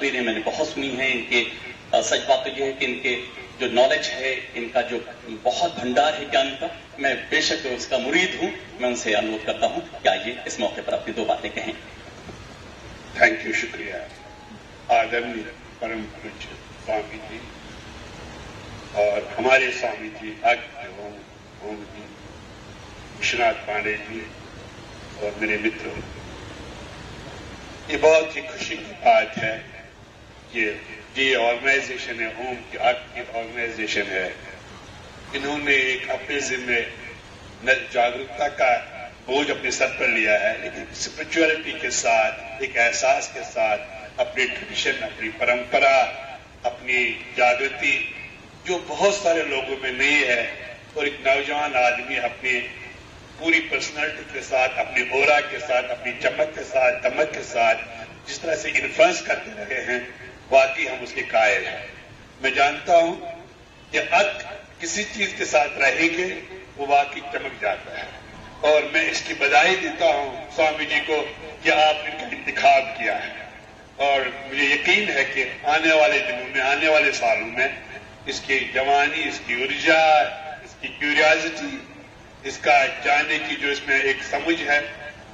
तकरीरें मैंने बहुत सुनी हैं इनके। सच बात तो यह है कि इनके जो नॉलेज है, इनका जो बहुत भंडार है ज्ञान का, मैं बेशक उसका मुरीद हूं। मैं उनसे अनुरोध करता हूं कि आइए इस मौके पर अपनी दो बातें कहें। थैंक यू, शुक्रिया। आदरणीय परम पूज्य स्वामी जी और हमारे स्वामी जी आज्ञा ओम जी विश्वनाथ पांडे जी और मेरे मित्रों, ये बहुत ही खुशी की बात है कि ये ऑर्गेनाइजेशन है, ओम की आपकी ऑर्गेनाइजेशन है, इन्होंने एक अपने जिम्मे जागरूकता का बोझ अपने सर पर लिया है, लेकिन स्पिरिचुअलिटी के साथ, एक एहसास के साथ, अपनी ट्रेडिशन, अपनी परंपरा, अपनी जागृति जो बहुत सारे लोगों में नहीं है, और एक नौजवान आदमी अपनी पूरी पर्सनालिटी के साथ, अपनी ओरा के साथ, अपनी चमक के साथ, दमक के साथ जिस तरह से इन्फ्लुएंस करते रहे हैं, वाकई हम उसके कायल हैं। मैं जानता हूं कि किसी चीज के साथ रहेंगे वो वाकई चमक जाता है, और मैं इसकी बधाई देता हूं स्वामी जी को कि आपने इनका इंतखाब किया है, और मुझे यकीन है कि आने वाले दिनों में, आने वाले सालों में इसकी जवानी, इसकी ऊर्जा, इसकी क्यूरियोसिटी, इसका जानने की जो इसमें एक समझ है,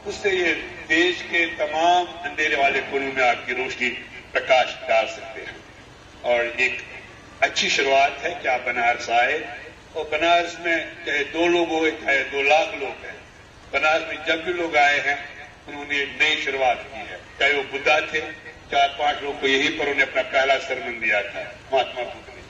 उससे ये देश के तमाम अंधेरे वाले कोनों में आपकी रोशनी प्रकाश डाल सकते हैं। और एक अच्छी शुरुआत है कि आप बनारस आए, और बनारस में चाहे 2 लोग हो चाहे 2 लाख लोग हैं, बनारस में जब भी लोग आए हैं उन्होंने नई शुरुआत की है। चाहे वो बुद्धा थे, 4-5 लोग को यहीं पर उन्हें अपना पहला सरमन दिया था, महात्मा बुद्ध ने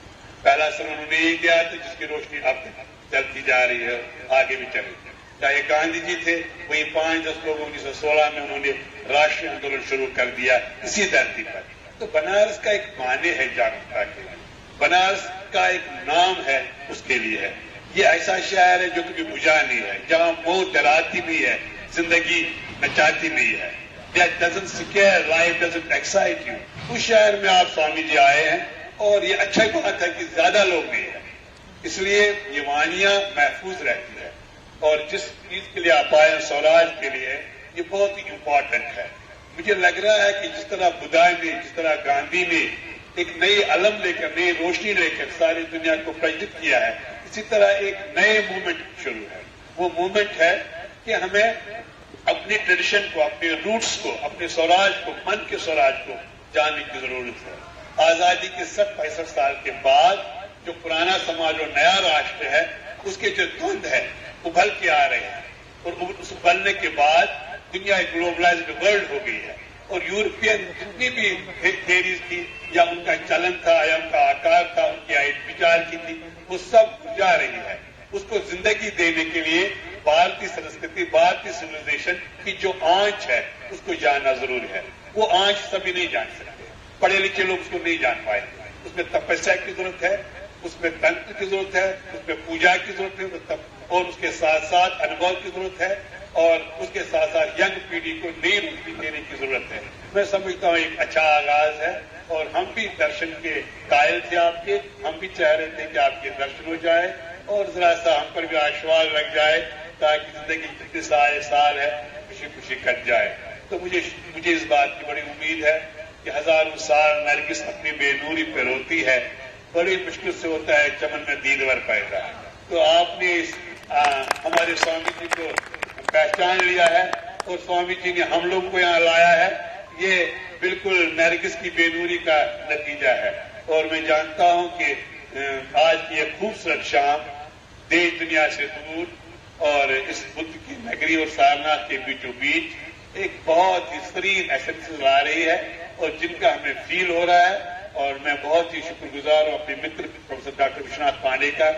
पहला सरमन उन्हें यही दिया था, जिसकी रोशनी अब चलती जा रही है, आगे भी चलेगी। चाहे गांधी जी थे, वही 5-10 लोगों 1916 में उन्होंने राष्ट्रीय आंदोलन शुरू कर दिया इसी धरती पर। तो बनारस का एक माने है जागरूकता के लिए, बनारस का एक नाम है उसके लिए है। ये ऐसा शहर है जो कभी बुझा नहीं है, जहां मौत डराती भी है, जिंदगी नचाती भी है। That doesn't scare, life doesn't excite you। उस शहर में आप स्वामी जी आए हैं, और ये अच्छा बात है कि ज्यादा लोग नहीं है, इसलिए ये वानियां महफूज रहती है। और जिस चीज के लिए आप आए, स्वराज के लिए, ये बहुत ही इंपॉर्टेंट है। मुझे लग रहा है कि जिस तरह बुद्धा ने, जिस तरह गांधी ने एक नई अलम लेकर, नई रोशनी लेकर सारी दुनिया को प्रज्वलित किया है, इसी तरह एक नए मूवमेंट शुरू है। वो मूवमेंट है कि हमें अपनी ट्रेडिशन को, अपने रूट्स को, अपने स्वराज को, मन के स्वराज को जानने की जरूरत है। आजादी के 65 साल के बाद जो पुराना समाज और नया राष्ट्र है, उसके जो द्वंद है उभल के आ रहे हैं, और उस उभलने के बाद दुनिया एक ग्लोबलाइज्ड वर्ल्ड हो गई है, और यूरोपियन जितनी भी थियरीज थी, या उनका चलन था, या उनका आकार था, उनकी विचार की थी, वो सब जा रही है। उसको जिंदगी देने के लिए भारतीय संस्कृति, भारतीय सिविलाइजेशन की जो आंच है, उसको जानना जरूरी है। वो आंच सभी नहीं जान सकते, पढ़े लिखे लोग उसको नहीं जान पाएंगे। उसमें तपस्या की जरूरत है, उसमें तंत्र की जरूरत है, उसमें पूजा की जरूरत है, और उसके साथ साथ अनुभव की जरूरत है, और उसके साथ साथ यंग पीढ़ी को नई रोशनी देने की जरूरत है। मैं समझता हूं एक अच्छा आगाज है, और हम भी दर्शन के कायल थे आपके, हम भी चाह रहे थे कि आपके दर्शन हो जाए, और जरा सा हम पर भी आशीर्वाद लग जाए, ताकि जिंदगी जितने साल है खुशी खुशी कट जाए। तो मुझे इस बात की बड़ी उम्मीद है कि हजारों साल नरगिस अपनी बेनूरी पे रोती है, बड़ी मुश्किल से होता है चमन में दीदवर पैदा। तो आपने हमारे स्वामी जी को पहचान लिया है, और स्वामी जी ने हम लोग को यहाँ लाया है, ये बिल्कुल नरगिस की बेनूरी का नतीजा है। और मैं जानता हूं कि आज की ये खूबसूरत शाम देश दुनिया से दूर, और इस बुद्ध की नगरी और सारनाथ के बीचों बीच एक बहुत ही सरीन एसेंस आ रही है, और जिनका हमें फील हो रहा है। और मैं बहुत ही शुक्रगुजार हूं अपने मित्र प्रोफेसर डॉक्टर विश्वनाथ पांडे का,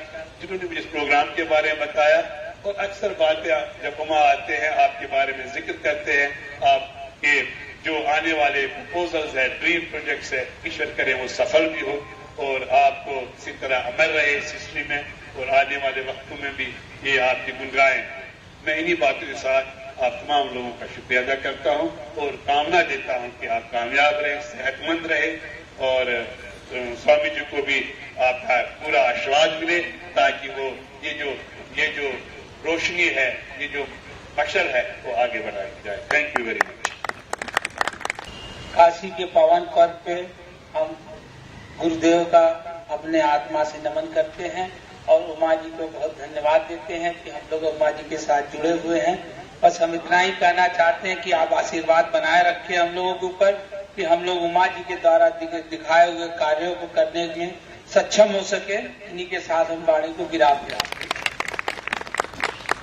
जिन्होंने मुझे इस प्रोग्राम के बारे में बताया, और अक्सर बातें जब हम आते हैं आपके बारे में जिक्र करते हैं, आपके जो आने वाले प्रपोजल्स है, ड्रीम प्रोजेक्ट्स है, ईश्वर करे वो सफल भी हो, और आपको इसी तरह अमर रहे इस हिस्ट्री में, और आने वाले वक्तों में भी ये आपकी गुनगाएं। मैं इन्हीं बातों के साथ आप तमाम लोगों का शुक्रिया अदा करता हूं, और कामना देता हूं कि आप कामयाब रहे, सेहतमंद रहे, और स्वामी जी को भी आपका पूरा आशीर्वाद मिले, ताकि वो ये जो रोशनी है, ये जो मशल है, वो आगे बढ़ाई जाए। Thank you very much. Kashi के पावन पर्व पे हम गुरुदेव का अपने आत्मा से नमन करते हैं और उमा जी को बहुत धन्यवाद देते हैं कि हम लोग उमा जी के साथ जुड़े हुए हैं। बस हम इतना ही कहना चाहते हैं कि आप आशीर्वाद बनाए रखें हम लोगों के ऊपर कि हम लोग उमा जी के द्वारा दिखाए हुए कार्यों को करने में सक्षम हो सके। इन्हीं के साथ हम वाणी को विराम दें।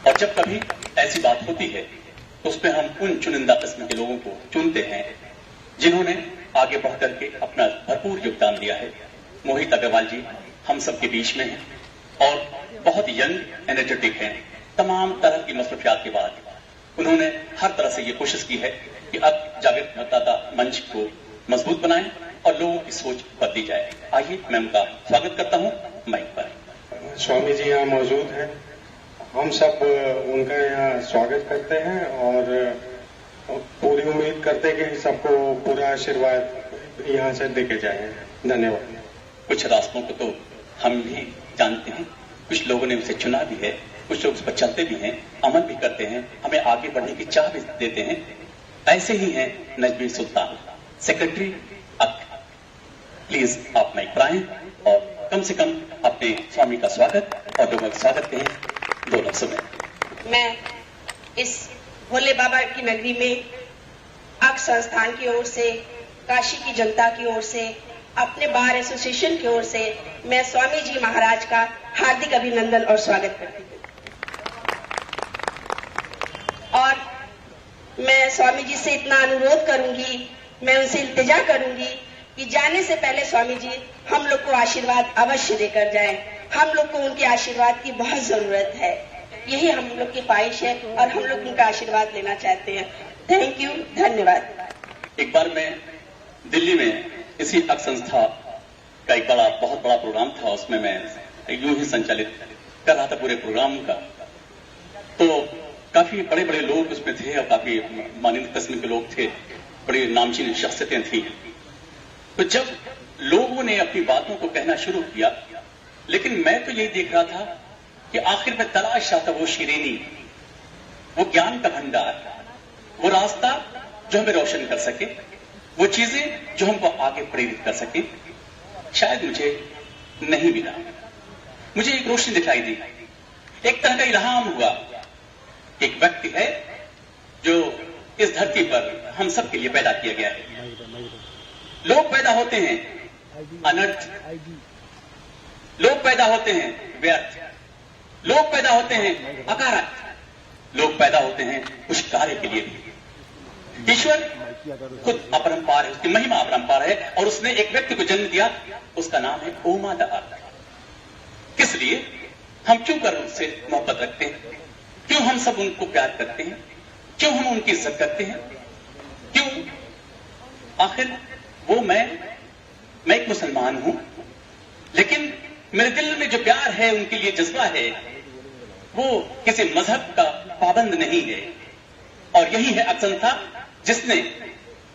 और जब कभी ऐसी बात होती है तो उसमें हम उन चुनिंदा किस्म के लोगों को चुनते हैं जिन्होंने आगे बढ़ करके अपना भरपूर योगदान दिया है। मोहित अग्रवाल जी हम सबके बीच में हैं और बहुत यंग एनर्जेटिक हैं। तमाम तरह की मसरूफियात के बाद उन्होंने हर तरह से ये कोशिश की है कि अब जागृत मतदाता मंच को मजबूत बनाएं और लोगों की सोच बदली जाए। आइए मैं उनका स्वागत करता हूं माइक पर। स्वामी जी यहाँ मौजूद हैं, हम सब उनका यहाँ स्वागत करते हैं और पूरी उम्मीद करते हैं कि सबको पूरा आशीर्वाद यहाँ से देके जाए। धन्यवाद। कुछ रास्तों को तो हम भी जानते हैं, कुछ लोगों ने उसे चुना भी है, कुछ लोग उस पर चलते भी हैं, अमल भी करते हैं, हमें आगे बढ़ने की चाह भी देते हैं। ऐसे ही हैं नजमी सुल्तान, सेक्रेटरी प्लीज आप माइक पर आएं और कम से कम अपने स्वामी का स्वागत और लोगों का स्वागत करें 2 लफ्जों में। मैं इस भोले बाबा की नगरी में अक्ष संस्थान की ओर से, काशी की जनता की ओर से, अपने बार एसोसिएशन की ओर से मैं स्वामी जी महाराज का हार्दिक अभिनंदन और स्वागत करती हूँ। और मैं स्वामी जी से इतना अनुरोध करूंगी, मैं उनसे इल्तिजा करूंगी कि जाने से पहले स्वामी जी हम लोग को आशीर्वाद अवश्य देकर जाएं। हम लोग को उनके आशीर्वाद की बहुत जरूरत है, यही हम लोग की ख्वाहिश है और हम लोग उनका आशीर्वाद लेना चाहते हैं। थैंक यू, धन्यवाद। एक बार मैं दिल्ली में इसी अक्ष संस्था का एक बहुत बड़ा प्रोग्राम था, उसमें मैं यूं ही संचालित कर रहा था पूरे प्रोग्राम का। तो काफी बड़े बड़े लोग उसमें थे और काफी मानिंद किस्म के लोग थे, बड़ी नामचीन शख्सियतें थी। तो जब लोगों ने अपनी बातों को कहना शुरू किया, लेकिन मैं तो यही देख रहा था कि आखिर में तलाश आता वो शिरीनी, वो ज्ञान का भंडार, वो रास्ता जो हमें रोशन कर सके, वो चीजें जो हमको आगे प्रेरित कर सके, शायद मुझे नहीं मिला। मुझे एक रोशनी दिखाई दी, एक तरह का इल्हाम हुआ। एक व्यक्ति है जो इस धरती पर हम सब के लिए पैदा किया गया है। लोग पैदा होते हैं अनर्थ, लोग पैदा होते हैं व्यर्थ, लोग पैदा होते हैं अकारक, लोग पैदा होते हैं कुछ कार्य के लिए भी। ईश्वर खुद अपरंपार है, उसकी महिमा अपरंपार है और उसने एक व्यक्ति को जन्म दिया, उसका नाम है ओमा दहा। किस लिए हम क्यों कर उससे मोहब्बत रखते हैं, क्यों हम सब उनको प्यार करते हैं, क्यों हम उनकी इज्जत करते हैं, क्यों? आखिर वो मैं एक मुसलमान हूं, लेकिन मेरे दिल में जो प्यार है, उनके लिए जज्बा है, वो किसी मजहब का पाबंद नहीं है। और यही है अक्ष संस्था जिसने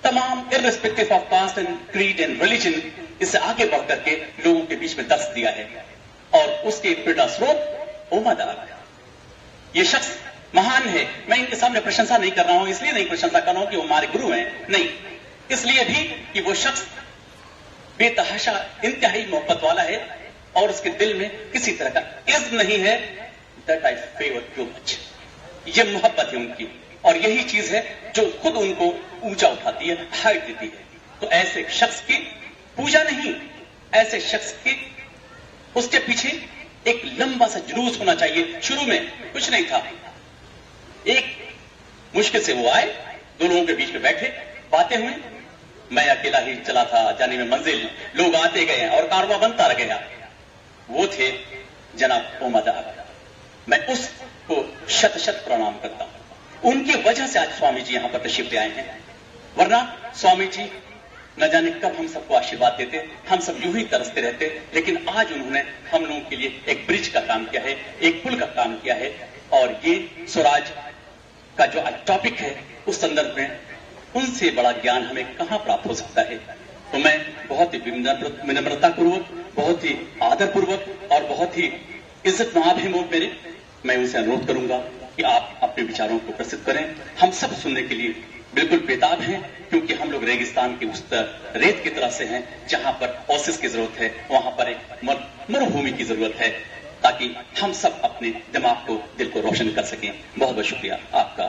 तमाम irrespective of caste and creed and religion इससे आगे बढ़ करके लोगों के बीच में दर्श दिया है। और उसके प्रेरणा स्रोत ओमा दहा। ये शख्स महान है। मैं इनके सामने प्रशंसा नहीं कर रहा हूं, इसलिए नहीं प्रशंसा कर रहा हूं कि वो हमारे गुरु हैं, नहीं, इसलिए भी कि वो शख्स बेतहाशा इंतहाई मोहब्बत वाला है और उसके दिल में किसी तरह का इज्म नहीं है। That I favour too much. ये मोहब्बत है उनकी और यही चीज है जो खुद उनको ऊंचा उठाती है, हाइट देती है। तो ऐसे शख्स की पूजा नहीं, ऐसे शख्स की उसके पीछे एक लंबा सा जुलूस होना चाहिए। शुरू में कुछ नहीं था, एक मुश्किल से वो आए, 2 लोगों के बीच में बैठे, बातें हुई, मैं अकेला ही चला था, जाने में मंजिल, लोग आते गए और कारवां बनता रह गया। वो थे जनाब ओमा दहा। मैं उसको शत शत प्रणाम करता हूं। उनकी वजह से आज स्वामी जी यहां पर तशरीफ ले आए हैं, वरना स्वामी जी न जाने कब हम सबको आशीर्वाद देते, हम सब यूं ही तरसते रहते। लेकिन आज उन्होंने हम लोगों के लिए एक ब्रिज का काम किया है, एक पुल का काम किया है। और ये स्वराज का जो आज टॉपिक है, उस संदर्भ में उनसे बड़ा ज्ञान हमें कहां प्राप्त हो सकता है। तो मैं बहुत ही विनम्रता पूर्वक, बहुत ही आदर पूर्वक और बहुत ही इज्जत माब है मेरे, मैं उनसे अनुरोध करूंगा कि आप अपने विचारों को प्रस्तुत करें। हम सब सुनने के लिए बिल्कुल बेताब हैं, क्योंकि हम लोग रेगिस्तान के उस रेत की तरह से हैं जहां पर ओसिस की जरूरत है, वहां पर एक मरुभूमि की जरूरत है, ताकि हम सब अपने दिमाग को, दिल को रोशन कर सकें। बहुत बहुत शुक्रिया आपका।